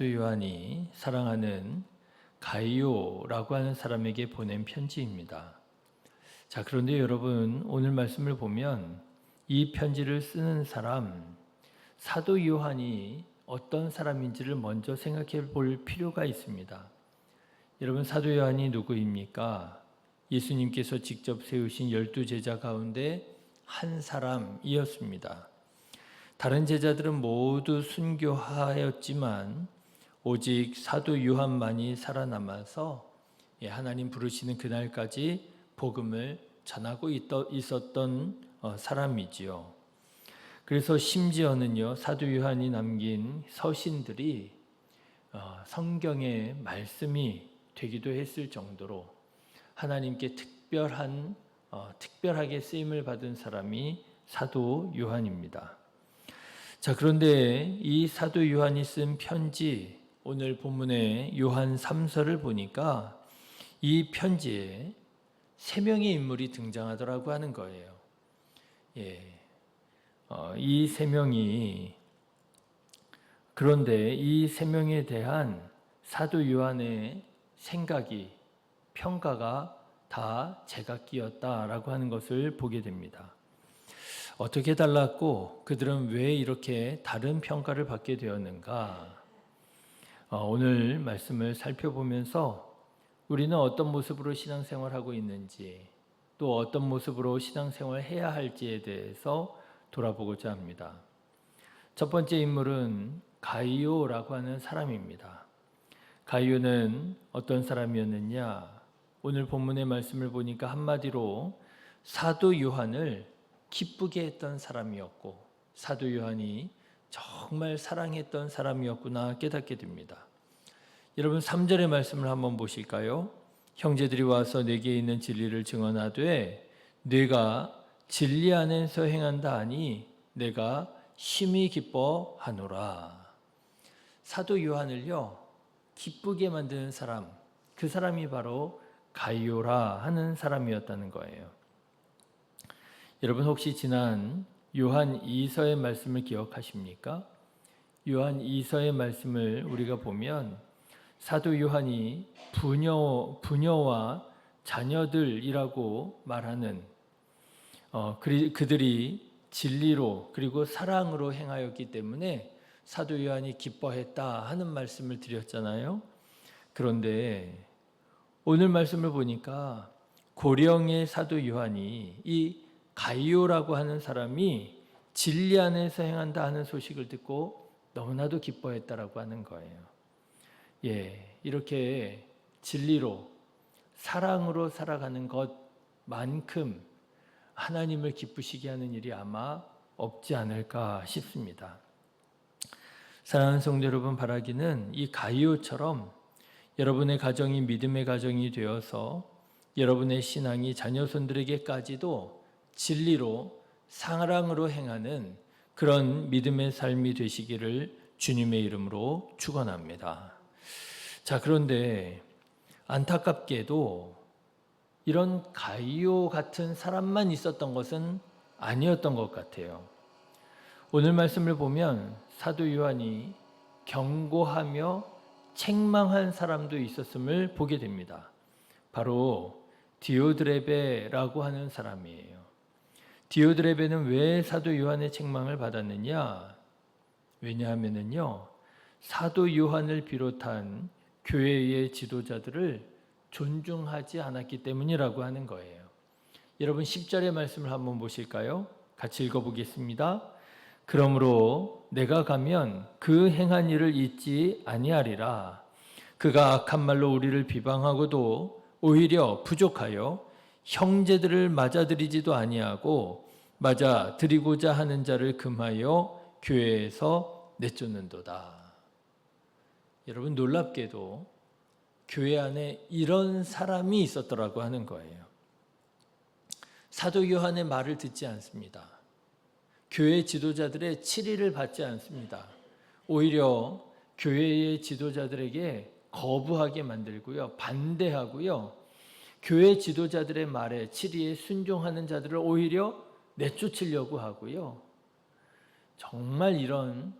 요한이 사랑하는 가이오라고 하는 사람에게 보낸 편지입니다. 자, 그런데 여러분, 오늘 말씀을 보면 이 편지를 쓰는 사람, 사도 요한이 어떤 사람인지를 먼저 생각해 볼 필요가 있습니다. 여러분, 사도 요한이 누구입니까? 예수님께서 직접 세우신 12제자 가운데 한 사람이었습니다. 다른 제자들은 모두 순교하였지만 오직 사도 요한만이 살아남아서 하나님 부르시는 그날까지 복음을 전하고 있었던 사람이지요. 그래서 심지어는요, 사도 요한이 남긴 서신들이 성경의 말씀이 되기도 했을 정도로 하나님께 특별하게 쓰임을 받은 사람이 사도 요한입니다. 자, 그런데 이 사도 요한이 쓴 편지, 오늘 본문의 요한 3서를 보니까 이 편지에 3명의 인물이 등장하더라고 하는 거예요. 이 3명이, 그런데 이 3명에 대한 사도 요한의 생각이, 평가가 다 제각기였다라고 하는 것을 보게 됩니다. 어떻게 달랐고 그들은 왜 이렇게 다른 평가를 받게 되었는가? 오늘 말씀을 살펴보면서 우리는 어떤 모습으로 신앙생활하고 있는지, 또 어떤 모습으로 신앙생활을 해야 할지에 대해서 돌아보고자 합니다. 첫 번째 인물은 가이오라고 하는 사람입니다. 가이오는 어떤 사람이었느냐? 오늘 본문의 말씀을 보니까 한마디로 사도 요한을 기쁘게 했던 사람이었고, 사도 요한이 정말 사랑했던 사람이었구나 깨닫게 됩니다. 여러분, 3절의 말씀을 한번 보실까요? 형제들이 와서 내게 있는 진리를 증언하되 네가 진리 안에서 행한다 하니 내가 심히 기뻐하노라. 사도 요한을요, 기쁘게 만드는 사람, 그 사람이 바로 가이오라 하는 사람이었다는 거예요. 여러분, 혹시 지난 요한 2서의 말씀을 기억하십니까? 요한 2서의 말씀을 우리가 보면 사도 요한이 부녀와 자녀들이라고 말하는 그들이 진리로 그리고 사랑으로 행하였기 때문에 사도 요한이 기뻐했다 하는 말씀을 드렸잖아요. 그런데 오늘 말씀을 보니까 고령의 사도 요한이 이 가이오라고 하는 사람이 진리 안에서 행한다 하는 소식을 듣고 너무나도 기뻐했다라고 하는 거예요. 이렇게 진리로 사랑으로 살아가는 것만큼 하나님을 기쁘시게 하는 일이 아마 없지 않을까 싶습니다. 사랑하는 성도 여러분, 바라기는 이 가이오처럼 여러분의 가정이 믿음의 가정이 되어서 여러분의 신앙이 자녀손들에게까지도 진리로 사랑으로 행하는 그런 믿음의 삶이 되시기를 주님의 이름으로 축원합니다. 자, 그런데 안타깝게도 이런 가이오 같은 사람만 있었던 것은 아니었던 것 같아요. 오늘 말씀을 보면 사도 요한이 경고하며 책망한 사람도 있었음을 보게 됩니다. 바로 디오드레베라고 하는 사람이에요. 디오드레베는 왜 사도 요한의 책망을 받았느냐? 왜냐하면요, 사도 요한을 비롯한 교회의 지도자들을 존중하지 않았기 때문이라고 하는 거예요. 여러분, 10절의 말씀을 한번 보실까요? 같이 읽어보겠습니다. 그러므로 내가 가면 그 행한 일을 잊지 아니하리라. 그가 악한 말로 우리를 비방하고도 오히려 부족하여 형제들을 맞아들이지도 아니하고 맞아들이고자 하는 자를 금하여 교회에서 내쫓는도다. 여러분, 놀랍게도 교회 안에 이런 사람이 있었더라고 하는 거예요. 사도 요한의 말을 듣지 않습니다. 교회 지도자들의 치리를 받지 않습니다. 오히려 교회의 지도자들에게 거부하게 만들고요, 반대하고요, 교회 지도자들의 말에 치리에 순종하는 자들을 오히려 내쫓으려고 하고요. 정말 이런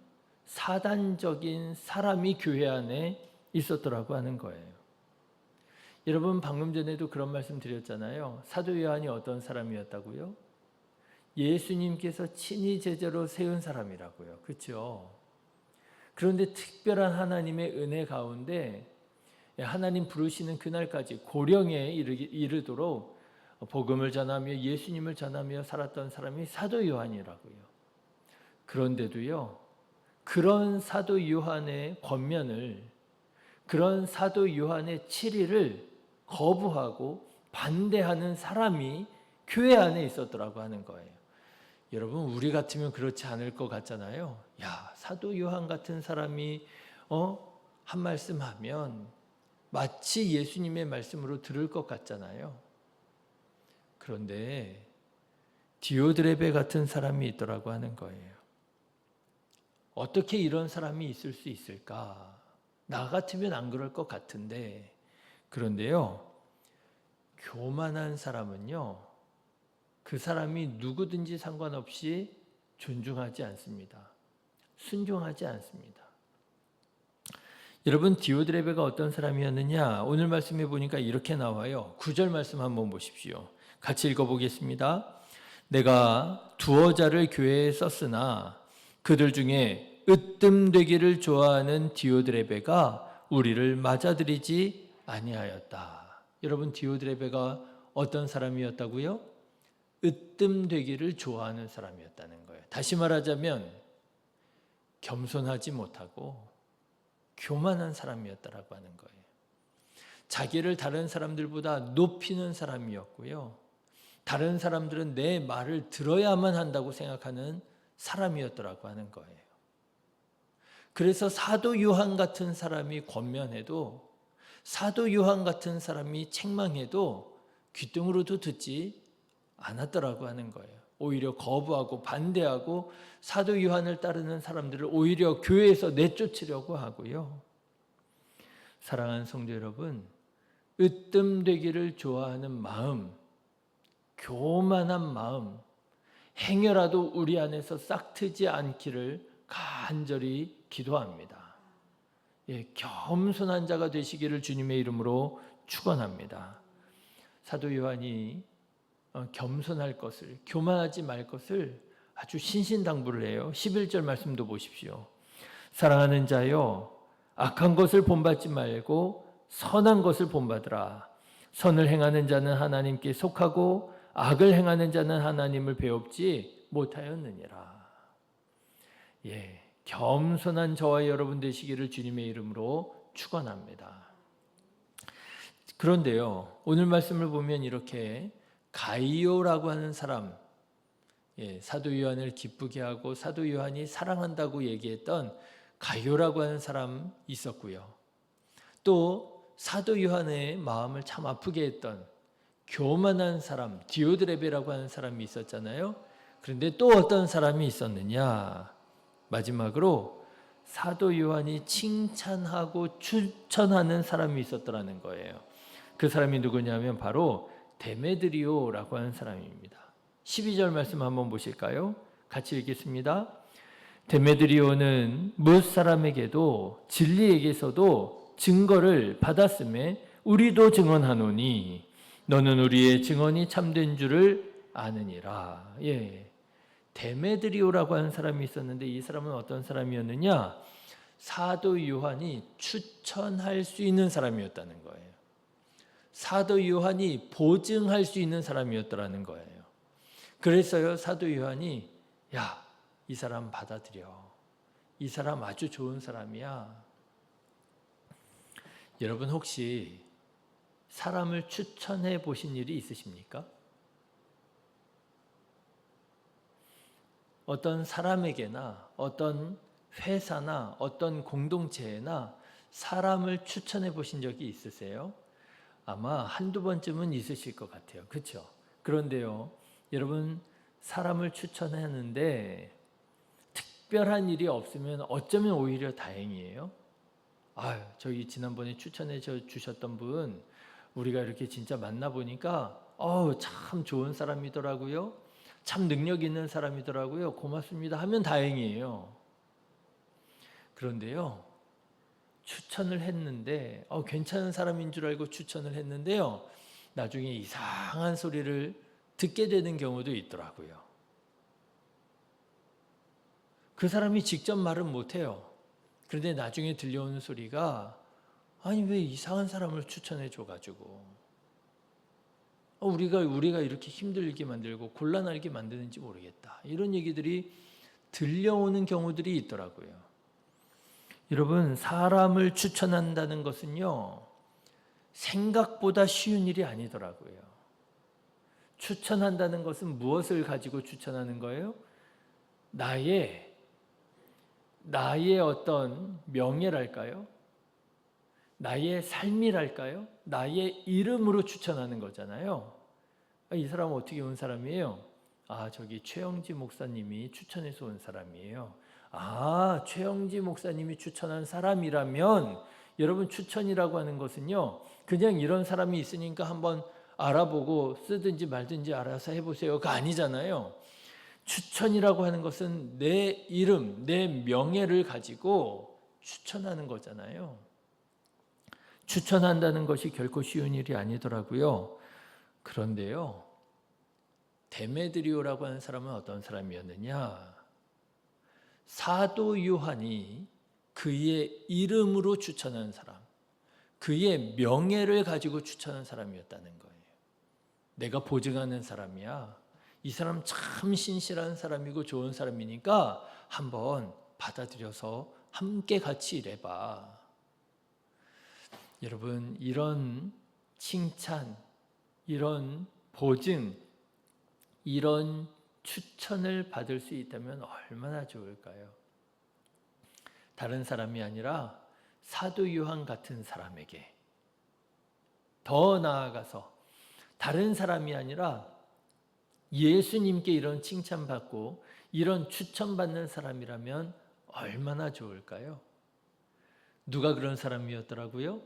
사단적인 사람이 교회 안에 있었더라고 하는 거예요. 여러분 방금 전에도 그런 말씀 드렸잖아요. 사도 요한이 어떤 사람이었다고요? 예수님께서 친히 제자로 세운 사람이라고요. 그렇죠? 그런데 특별한 하나님의 은혜 가운데 하나님 부르시는 그날까지 고령에 이르도록 복음을 전하며 예수님을 전하며 살았던 사람이 사도 요한이라고요. 그런데도요, 그런 사도 요한의 권면을, 그런 사도 요한의 치리를 거부하고 반대하는 사람이 교회 안에 있었더라고 하는 거예요. 여러분 우리 같으면 그렇지 않을 것 같잖아요. 야, 사도 요한 같은 사람이 한 말씀 하면 마치 예수님의 말씀으로 들을 것 같잖아요. 그런데 디오드레베 같은 사람이 있더라고 하는 거예요. 어떻게 이런 사람이 있을 수 있을까? 나 같으면 안 그럴 것 같은데. 그런데요, 교만한 사람은요, 그 사람이 누구든지 상관없이 존중하지 않습니다. 순종하지 않습니다. 여러분 디오드레베가 어떤 사람이었느냐? 오늘 말씀해 보니까 이렇게 나와요. 9절 말씀 한번 보십시오. 같이 읽어보겠습니다. 내가 두어 자를 교회에 썼으나 그들 중에 으뜸되기를 좋아하는 디오드레베가 우리를 맞아들이지 아니하였다. 여러분 디오드레베가 어떤 사람이었다고요? 으뜸되기를 좋아하는 사람이었다는 거예요. 다시 말하자면 겸손하지 못하고 교만한 사람이었다라고 하는 거예요. 자기를 다른 사람들보다 높이는 사람이었고요. 다른 사람들은 내 말을 들어야만 한다고 생각하는 사람이었더라고 하는 거예요. 그래서 사도 요한 같은 사람이 권면해도, 사도 요한 같은 사람이 책망해도 귀등으로도 듣지 않았더라고 하는 거예요. 오히려 거부하고 반대하고 사도 요한을 따르는 사람들을 오히려 교회에서 내쫓으려고 하고요. 사랑하는 성도 여러분, 으뜸되기를 좋아하는 마음, 교만한 마음, 행여라도 우리 안에서 싹트지 않기를 간절히 기도합니다. 겸손한 자가 되시기를 주님의 이름으로 축원합니다. 사도 요한이 겸손할 것을, 교만하지 말 것을 아주 신신당부를 해요. 11절 말씀도 보십시오. 사랑하는 자여, 악한 것을 본받지 말고 선한 것을 본받으라. 선을 행하는 자는 하나님께 속하고 악을 행하는 자는 하나님을 배웁지 못하였느니라. 겸손한 저와 여러분 되시기를 주님의 이름으로 축원합니다. 그런데요, 오늘 말씀을 보면 이렇게 가이오라고 하는 사람, 사도 요한을 기쁘게 하고 사도 요한이 사랑한다고 얘기했던 가이오라고 하는 사람 있었고요. 또 사도 요한의 마음을 참 아프게 했던 교만한 사람 디오드레베라고 하는 사람이 있었잖아요. 그런데 또 어떤 사람이 있었느냐? 마지막으로 사도 요한이 칭찬하고 추천하는 사람이 있었더라는 거예요. 그 사람이 누구냐면 바로 데메드리오라고 하는 사람입니다. 12절 말씀 한번 보실까요? 같이 읽겠습니다. 데메드리오는 무엇 사람에게도 진리에게서도 증거를 받았음에 우리도 증언하노니 너는 우리의 증언이 참된 줄을 아느니라. 데메드리오라고 하는 사람이 있었는데 이 사람은 어떤 사람이었느냐? 사도 요한이 추천할 수 있는 사람이었다는 거예요. 사도 요한이 보증할 수 있는 사람이었더라는 거예요. 그래서요, 사도 요한이 이 사람 받아들여. 이 사람 아주 좋은 사람이야. 여러분 혹시 사람을 추천해 보신 일이 있으십니까? 어떤 사람에게나 어떤 회사나 어떤 공동체에나 사람을 추천해 보신 적이 있으세요? 아마 한두 번쯤은 있으실 것 같아요. 그렇죠? 그런데요, 여러분 사람을 추천하는데 특별한 일이 없으면 어쩌면 오히려 다행이에요. 저기 지난번에 추천해 주셨던 분 우리가 이렇게 진짜 만나보니까 참 좋은 사람이더라고요. 참 능력 있는 사람이더라고요. 고맙습니다 하면 다행이에요. 그런데요, 추천을 했는데 괜찮은 사람인 줄 알고 추천을 했는데요, 나중에 이상한 소리를 듣게 되는 경우도 있더라고요. 그 사람이 직접 말은 못해요. 그런데 나중에 들려오는 소리가, 아니 왜 이상한 사람을 추천해 줘가지고 우리가 이렇게 힘들게 만들고 곤란하게 만드는지 모르겠다, 이런 얘기들이 들려오는 경우들이 있더라고요. 여러분, 사람을 추천한다는 것은요, 생각보다 쉬운 일이 아니더라고요. 추천한다는 것은 무엇을 가지고 추천하는 거예요? 나의 어떤 명예랄까요? 나의 삶이랄까요? 나의 이름으로 추천하는 거잖아요. 이 사람은 어떻게 온 사람이에요? 저기 최영지 목사님이 추천해서 온 사람이에요. 최영지 목사님이 추천한 사람이라면, 여러분, 추천이라고 하는 것은요, 그냥 이런 사람이 있으니까 한번 알아보고 쓰든지 말든지 알아서 해보세요가 아니잖아요. 추천이라고 하는 것은 내 이름, 내 명예를 가지고 추천하는 거잖아요. 추천한다는 것이 결코 쉬운 일이 아니더라고요. 그런데요, 데메드리오라고 하는 사람은 어떤 사람이었느냐? 사도 요한이 그의 이름으로 추천한 사람, 그의 명예를 가지고 추천한 사람이었다는 거예요. 내가 보증하는 사람이야. 이 사람 참 신실한 사람이고 좋은 사람이니까 한번 받아들여서 함께 같이 일해봐. 여러분, 이런 칭찬, 이런 보증, 이런 추천을 받을 수 있다면 얼마나 좋을까요? 다른 사람이 아니라 사도 요한 같은 사람에게, 더 나아가서 다른 사람이 아니라 예수님께 이런 칭찬받고 이런 추천받는 사람이라면 얼마나 좋을까요? 누가 그런 사람이었더라고요?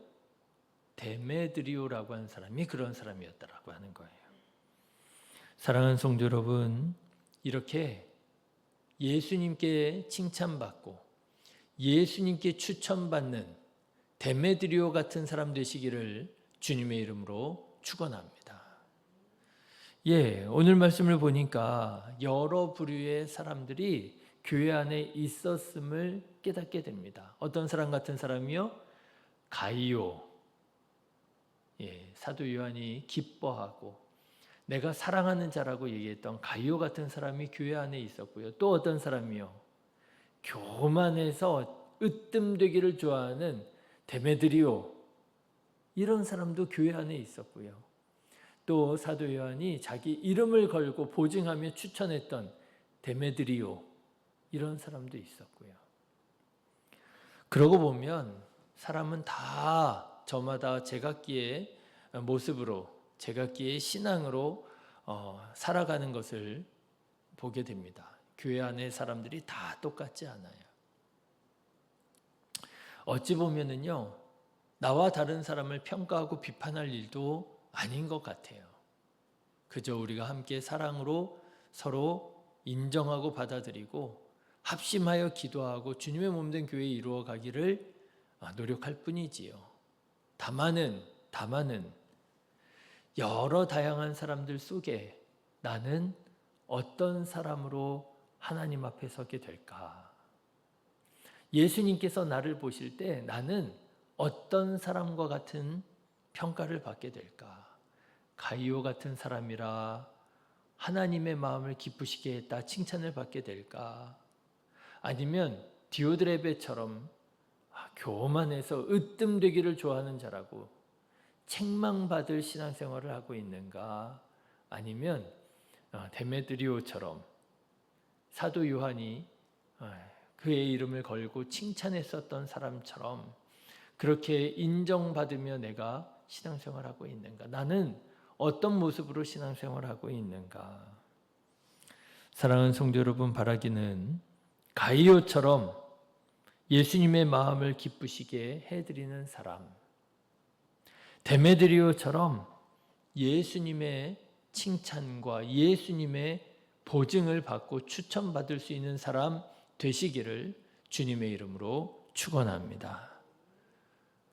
데메드리오라고 하는 사람이 그런 사람이었다라고 하는 거예요. 사랑하는 성도 여러분, 이렇게 예수님께 칭찬받고 예수님께 추천받는 데메드리오 같은 사람 되시기를 주님의 이름으로 축원합니다. 오늘 말씀을 보니까 여러 부류의 사람들이 교회 안에 있었음을 깨닫게 됩니다. 어떤 사람 같은 사람이요? 가이오. 사도 요한이 기뻐하고 내가 사랑하는 자라고 얘기했던 가이오 같은 사람이 교회 안에 있었고요. 또 어떤 사람이요? 교만해서 으뜸되기를 좋아하는 데메드리오, 이런 사람도 교회 안에 있었고요. 또 사도 요한이 자기 이름을 걸고 보증하며 추천했던 데메드리오, 이런 사람도 있었고요. 그러고 보면 사람은 다 저마다 제각기의 모습으로, 제각기의 신앙으로 살아가는 것을 보게 됩니다. 교회 안의 사람들이 다 똑같지 않아요. 어찌 보면은요, 나와 다른 사람을 평가하고 비판할 일도 아닌 것 같아요. 그저 우리가 함께 사랑으로 서로 인정하고 받아들이고 합심하여 기도하고 주님의 몸된 교회 이루어 가기를 노력할 뿐이지요. 다만은 여러 다양한 사람들 속에 나는 어떤 사람으로 하나님 앞에 서게 될까? 예수님께서 나를 보실 때 나는 어떤 사람과 같은 평가를 받게 될까? 가이오 같은 사람이라 하나님의 마음을 기쁘시게 했다 칭찬을 받게 될까? 아니면 디오드레베처럼 교만해서 으뜸되기를 좋아하는 자라고 책망받을 신앙생활을 하고 있는가? 아니면 데메드리오처럼 사도 요한이 그의 이름을 걸고 칭찬했었던 사람처럼 그렇게 인정받으며 내가 신앙생활하고 있는가? 나는 어떤 모습으로 신앙생활하고 있는가? 사랑하는 성도 여러분, 바라기는 가이오처럼 예수님의 마음을 기쁘시게 해드리는 사람, 데메드리오처럼 예수님의 칭찬과 예수님의 보증을 받고 추천받을 수 있는 사람 되시기를 주님의 이름으로 축원합니다.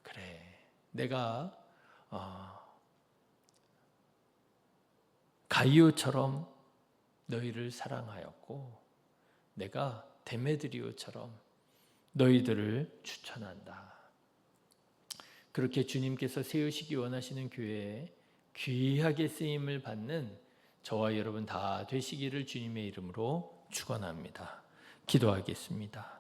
그래, 내가 가이오처럼 너희를 사랑하였고 내가 데메드리오처럼 너희들을 추천한다. 그렇게 주님께서 세우시기 원하시는 교회에 귀하게 쓰임을 받는 저와 여러분 다 되시기를 주님의 이름으로 축원합니다. 기도하겠습니다.